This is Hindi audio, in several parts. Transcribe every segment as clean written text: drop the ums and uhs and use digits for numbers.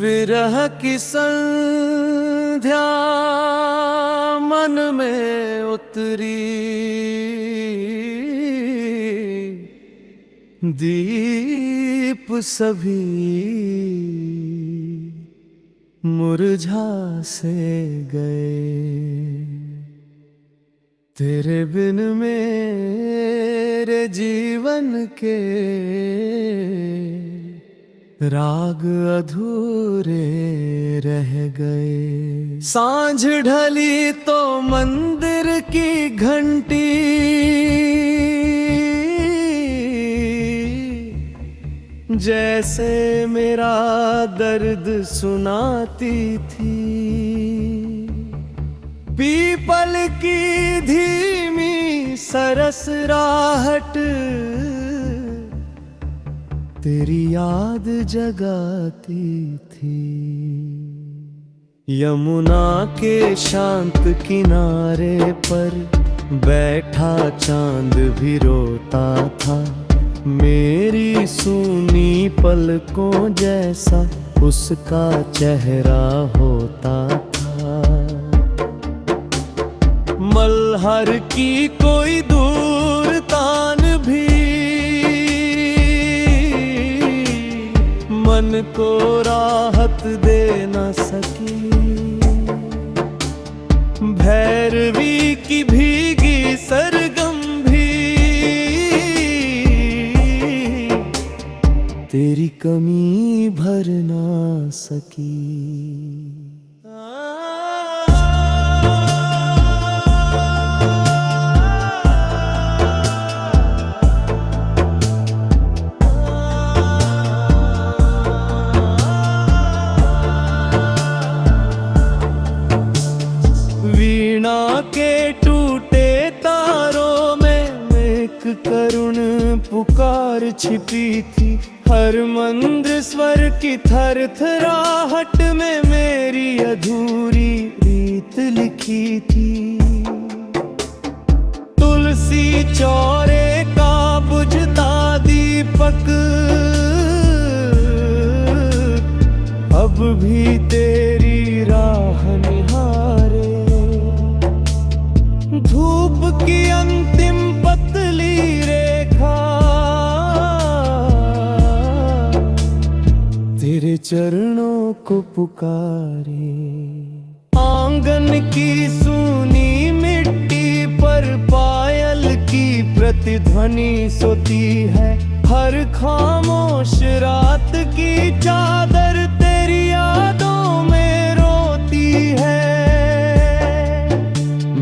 विरह की संध्या मन में उतरी, दीप सभी मुरझा से गए। तेरे बिन मेरे जीवन के राग अधूरे रह गए। सांझ ढली तो मंदिर की घंटी जैसे मेरा दर्द सुनाती थी। पीपल की धीमी सरस राहट तेरी याद जगाती थी। यमुना के शांत किनारे पर बैठा चांद भी रोता था। मेरी सूनी पलकों जैसा उसका चेहरा होता था। मल्हर की कोई दूर तान भी मन को राहत दे न सकी। भैरवी की भीगी सरगम भी तेरी कमी भर ना सकी। वीणा के टूटे तारों में एक करुण पुकार छिपी थी। हर मंद्र स्वर की थरथराहट में मेरी अधूरी रीत लिखी थी। तुलसी चौरे का बुझता दीपक अब भी तेरी राह निहारे। धूप की अंतिम पतली रेखा तेरे चरणों को पुकारे। आंगन की सूनी मिट्टी पर पायल की प्रतिध्वनि सोती है। हर खामोश रात की चादर तेरी यादों में रोती है।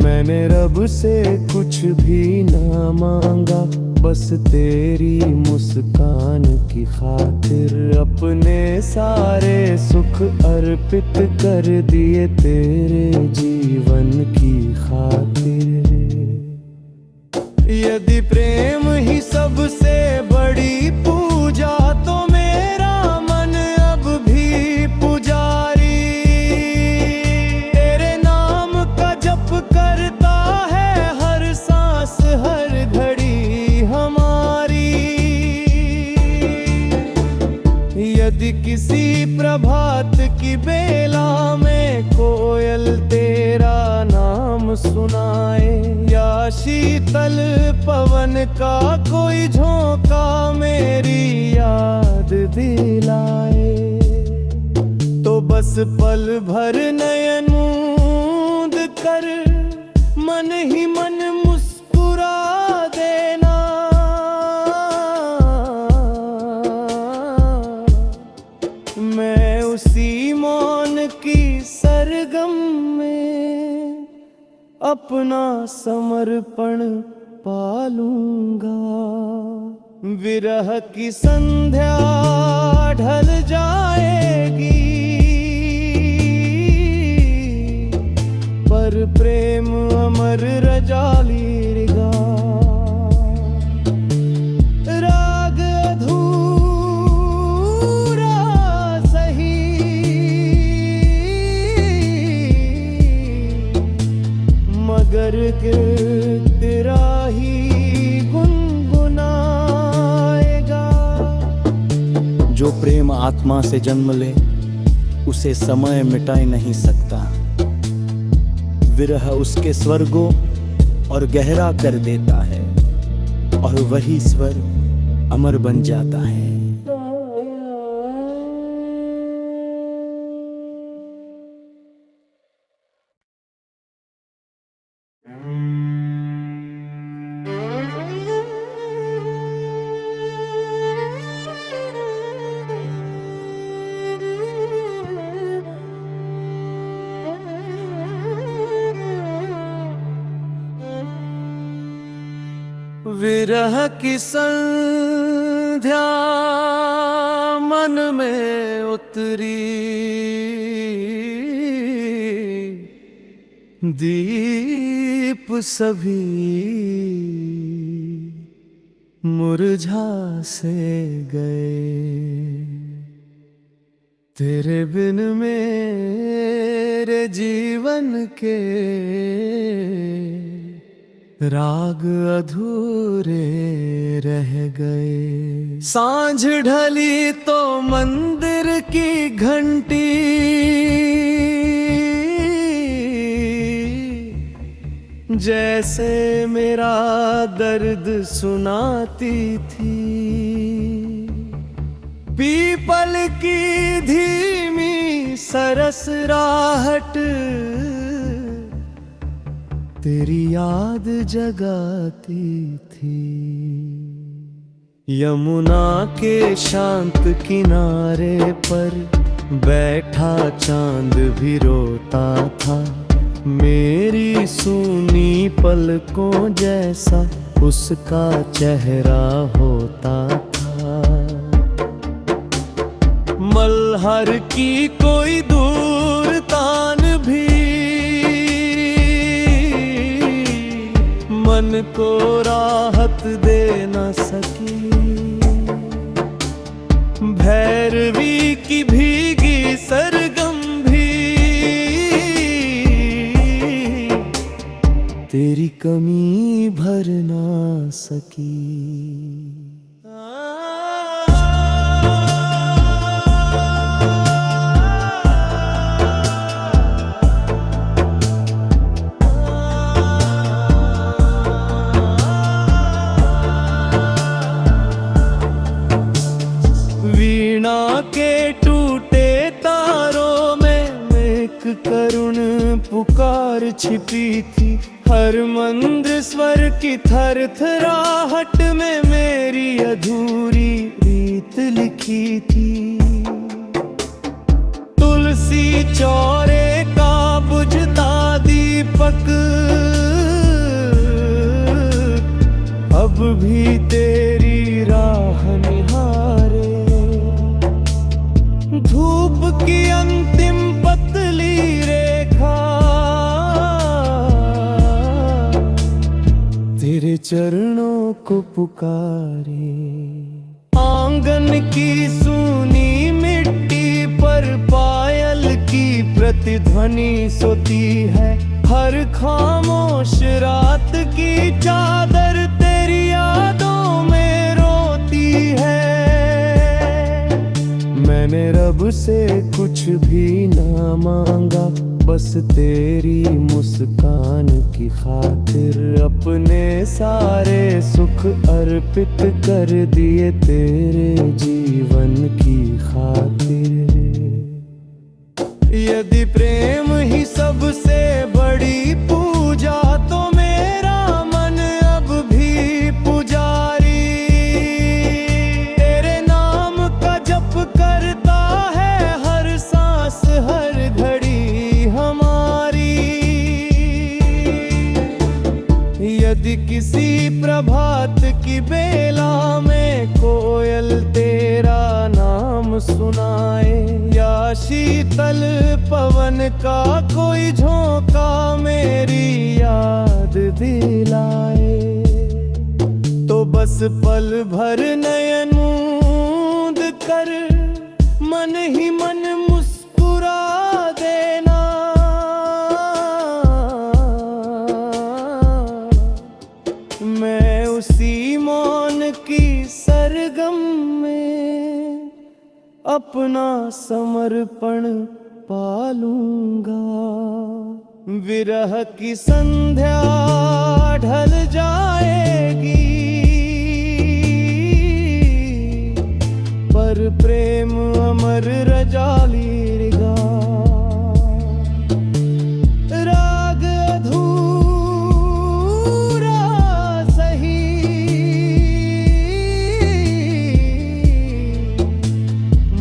मैंने रब से कुछ भी ना मांगा, बस तेरी मुस्कान की खातिर अपने सारे सुख अर्पित कर दिए तेरे जीवन की खातिर। यदि प्रेम ही सबसे बड़ी पूजा तो मेरा मन अब भी पुजारी तेरे नाम का जप करता है। हर सांस हर घड़ी हमारी। यदि किसी प्रभात की बेला में कोयल तेरा नाम सुनाए या शीतल पवन का कोई झोंका मेरी याद दिलाए, तो बस पल भर नयन मूंद कर मन ही मन मुस्कुरा देना। मैं उसी मौन की सरगम में अपना समर्पण पालूंगा। विरह की संध्या ढल जाएगी पर प्रेम अमर रजालीगा। राग अधूरा सही मगर तेरा ही गुनगुनाएगा। जो प्रेम आत्मा से जन्म ले उसे समय मिटा नहीं सकता। विरह उसके स्वर्गों और गहरा कर देता है, और वही स्वर अमर बन जाता है। विरह की संध्या मन में उतरी, दीप सभी मुरझा से गए। तेरे बिन मेरे जीवन के राग अधूरे रह गए। सांझ ढली तो मंदिर की घंटी जैसे मेरा दर्द सुनाती थी। पीपल की धीमी सरस राहट तेरी याद जगाती थी। यमुना के शांत किनारे पर बैठा चांद भी रोता था। मेरी सूनी पलकों जैसा उसका चेहरा होता था। मल्हर की कोई दूर तान भी मन को राहत दे न सकी। भैरवी की भीगी सरगम भी तेरी कमी भर ना सकी। वीणा के टूटे तारों में एक करुण पुकार छिपी थी। हर मंद स्वर की थरथराहट में मेरी अधूरी रीत लिखी थी। तुलसी चौरे का बुझता दीपक अब भी तेरी राह निहारे। धूप की अंतिम पतली रेखा तेरे चरणों को पुकारे। आंगन की सूनी मिट्टी पर पायल की प्रतिध्वनि सोती है। हर खामोश रात की चादर तेरी यादों में रोती है। मैंने रब से कुछ भी ना मांगा, बस तेरी मुस्कान की खातिर अपने सारे सुख अर्पित कर दिए तेरे जीवन की खातिर। यदि प्रेम ही सबसे बड़ी पूजा तो मेरा मन अब भी पुजारी तेरे नाम का जप करता है। हर सांस हर घड़ी हमारी। यदि किसी प्रभात की बेला में कोयल तेरा नाम सुनाए, या शीतल पवन का कोई झोंका मेरी याद दिलाए, तो बस पल भर नयन मूंद कर मन ही मन मुस्कुरा देना। मैं उसी मौन की सरगम में अपना समर्पण पालूंगा। विरह की संध्या ढल जाएगी, पर प्रेम अमर रजालीगा। राग अधूरा सही,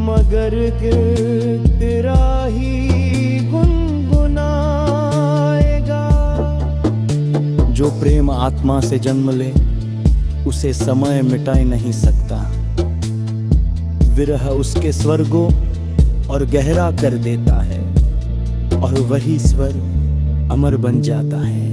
मगर के तेरा ही गुनगुनाएगा। जो प्रेम आत्मा से जन्म ले, उसे समय मिटा नहीं सकता। विरह उसके स्वर को और गहरा कर देता है, और वही स्वर अमर बन जाता है।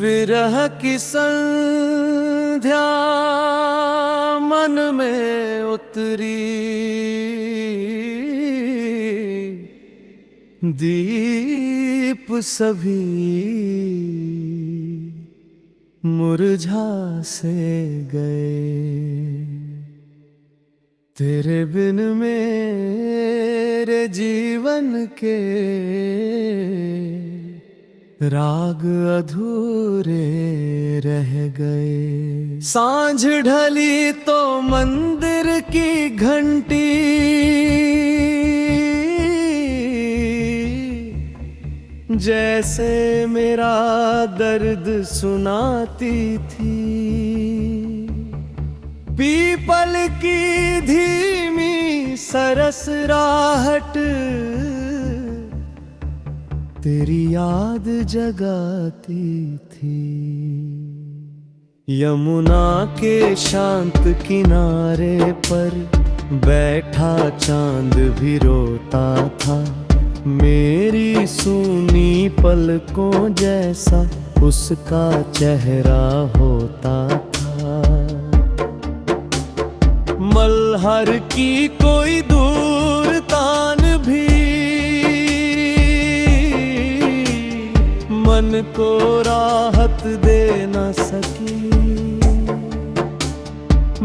विरह की संध्या मन में उतरी, दीप सभी मुरझा से गए। तेरे बिन मेरे जीवन के राग अधूरे रह गए। सांझ ढली तो मंदिर की घंटी जैसे मेरा दर्द सुनाती थी। पीपल की धीमी सरस राहट तेरी याद जगाती थी। यमुना के शांत किनारे पर बैठा चांद भी रोता था। मेरी सूनी पलकों जैसा उसका चेहरा होता था। मल्हर की कोई दूर तान भी मन को राहत दे न सकी।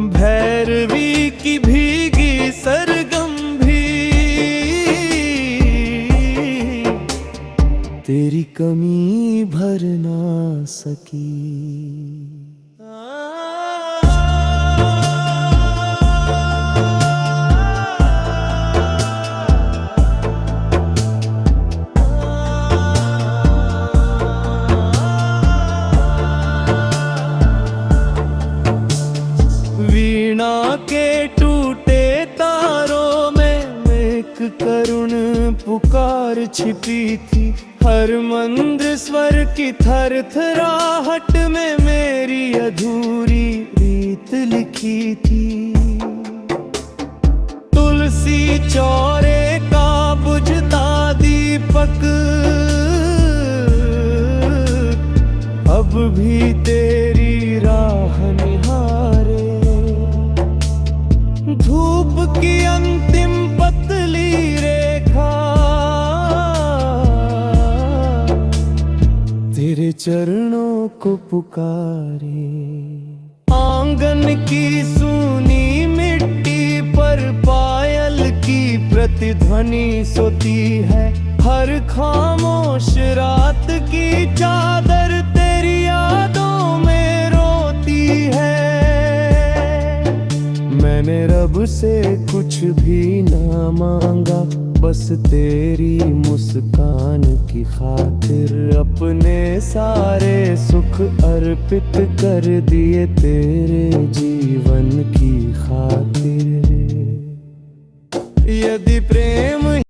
भैरवी की भीगी सरगम भी तेरी कमी भर ना सकी। वीणा के टूटे तारों में एक करुण पुकार छिपी थी। हर मंद स्वर की थरथराहट में मेरी अधूरी रीत लिखी थी। तुलसी चौरे का बुझता दीपक अब भी तेरी राह निहारे। धूप की अंतिम पतली रेखा तेरे चरणों को पुकारे। आंगन की सूनी मिट्टी पर पायल की प्रतिध्वनि सोती है। हर खामोश रात की चादर तेरी यादों में रोती है। मैंने रब से कुछ भी ना मांगा, बस तेरी मुस्कान की खातिर अपने सारे सुख अर्पित कर दिए तेरे जीवन की खातिर। यदि प्रेम